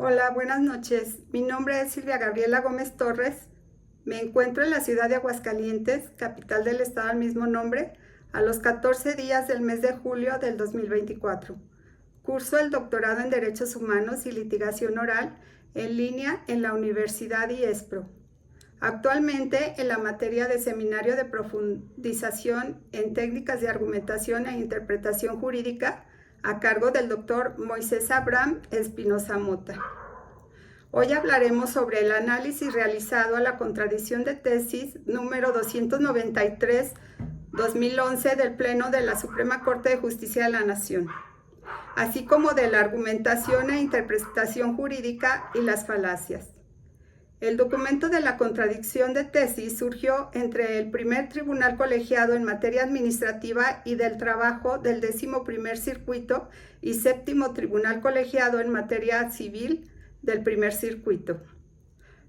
Hola, buenas noches. Mi nombre es Silvia Gabriela Gómez Torres. Me encuentro en la ciudad de Aguascalientes, capital del estado al mismo nombre, a los 14 días del mes de julio del 2024. Curso el doctorado en Derechos Humanos y Litigación Oral en línea en la Universidad IESPRO. Actualmente en la materia de Seminario de Profundización en Técnicas de Argumentación e Interpretación Jurídica, a cargo del doctor Moisés Abraham Espinosa Mota. Hoy hablaremos sobre el análisis realizado a la contradicción de tesis número 293/2011 del Pleno de la Suprema Corte de Justicia de la Nación, así como de la argumentación e interpretación jurídica y las falacias. El documento de la contradicción de tesis surgió entre el primer tribunal colegiado en materia administrativa y del trabajo del 11º Circuito y séptimo tribunal colegiado en materia civil del primer circuito.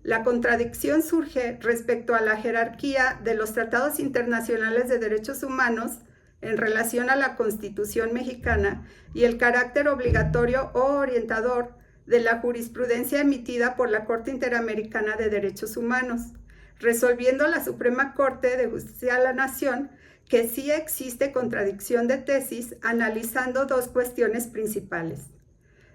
La contradicción surge respecto a la jerarquía de los tratados internacionales de derechos humanos en relación a la Constitución mexicana y el carácter obligatorio o orientador de la jurisprudencia emitida por la Corte Interamericana de Derechos Humanos, resolviendo la Suprema Corte de Justicia de la Nación que sí existe contradicción de tesis, analizando dos cuestiones principales: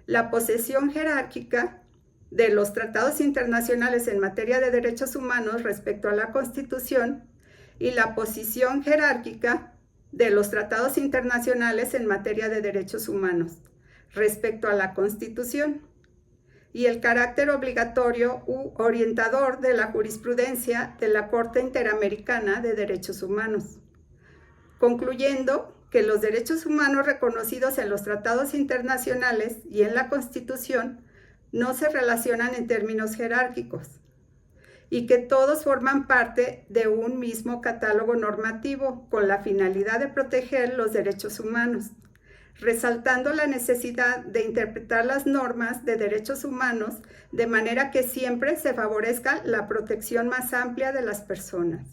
la posesión jerárquica de los tratados internacionales en materia de derechos humanos respecto a la Constitución y la posición jerárquica de los tratados internacionales en materia de derechos humanos respecto a la Constitución, y el carácter obligatorio u orientador de la jurisprudencia de la Corte Interamericana de Derechos Humanos, concluyendo que los derechos humanos reconocidos en los tratados internacionales y en la Constitución no se relacionan en términos jerárquicos y que todos forman parte de un mismo catálogo normativo con la finalidad de proteger los derechos humanos, resaltando la necesidad de interpretar las normas de derechos humanos de manera que siempre se favorezca la protección más amplia de las personas.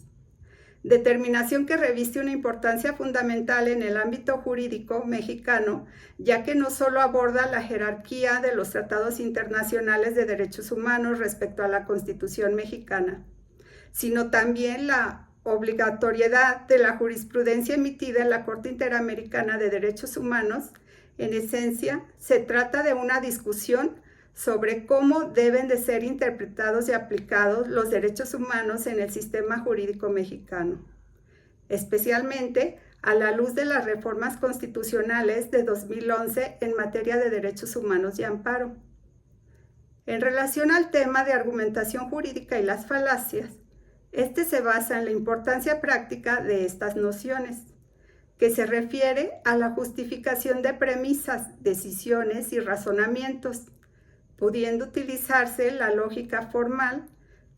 Determinación que reviste una importancia fundamental en el ámbito jurídico mexicano, ya que no solo aborda la jerarquía de los tratados internacionales de derechos humanos respecto a la Constitución mexicana, sino también la obligatoriedad de la jurisprudencia emitida en la Corte Interamericana de Derechos Humanos. En esencia, se trata de una discusión sobre cómo deben de ser interpretados y aplicados los derechos humanos en el sistema jurídico mexicano, especialmente a la luz de las reformas constitucionales de 2011 en materia de derechos humanos y amparo. En relación al tema de argumentación jurídica y las falacias, este se basa en la importancia práctica de estas nociones, que se refiere a la justificación de premisas, decisiones y razonamientos, pudiendo utilizarse la lógica formal,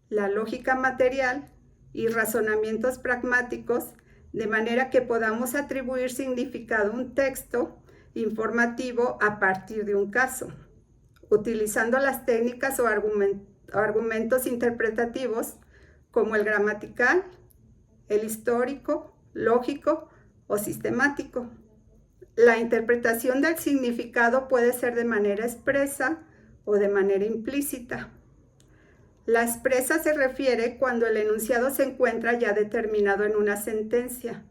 la lógica material y razonamientos pragmáticos, de manera que podamos atribuir significado a un texto informativo a partir de un caso, utilizando las técnicas o argumentos interpretativos como el gramatical, el histórico, lógico o sistemático. La interpretación del significado puede ser de manera expresa o de manera implícita. La expresa se refiere cuando el enunciado se encuentra ya determinado en una sentencia,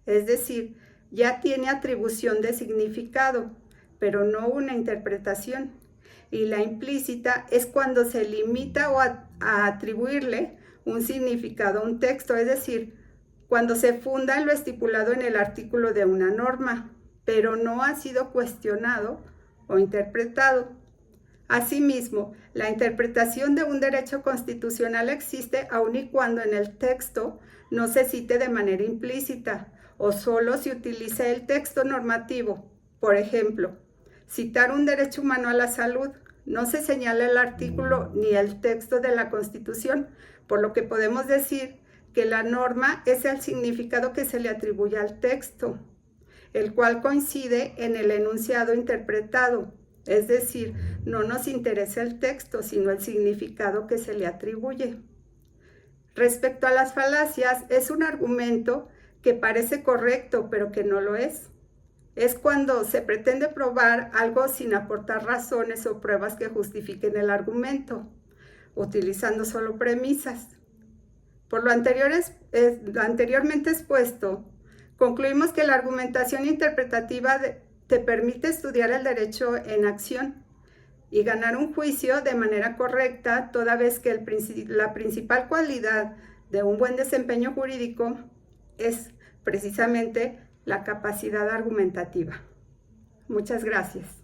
es decir, ya tiene atribución de significado, pero no una interpretación. Y la implícita es cuando se limita a atribuirle un significado a un texto, es decir, cuando se funda en lo estipulado en el artículo de una norma, pero no ha sido cuestionado o interpretado. Asimismo, la interpretación de un derecho constitucional existe aun y cuando en el texto no se cite de manera implícita o solo se utilice el texto normativo. Por ejemplo, citar un derecho humano a la salud, no se señala el artículo ni el texto de la Constitución, por lo que podemos decir que la norma es el significado que se le atribuye al texto, el cual coincide en el enunciado interpretado, es decir, no nos interesa el texto, sino el significado que se le atribuye. Respecto a las falacias, es un argumento que parece correcto, pero que no lo es. es cuando se pretende probar algo sin aportar razones o pruebas que justifiquen el argumento, utilizando solo premisas. Por lo anteriormente expuesto, concluimos que la argumentación interpretativa te permite estudiar el derecho en acción y ganar un juicio de manera correcta, toda vez que la principal cualidad de un buen desempeño jurídico es precisamente la capacidad argumentativa. Muchas gracias.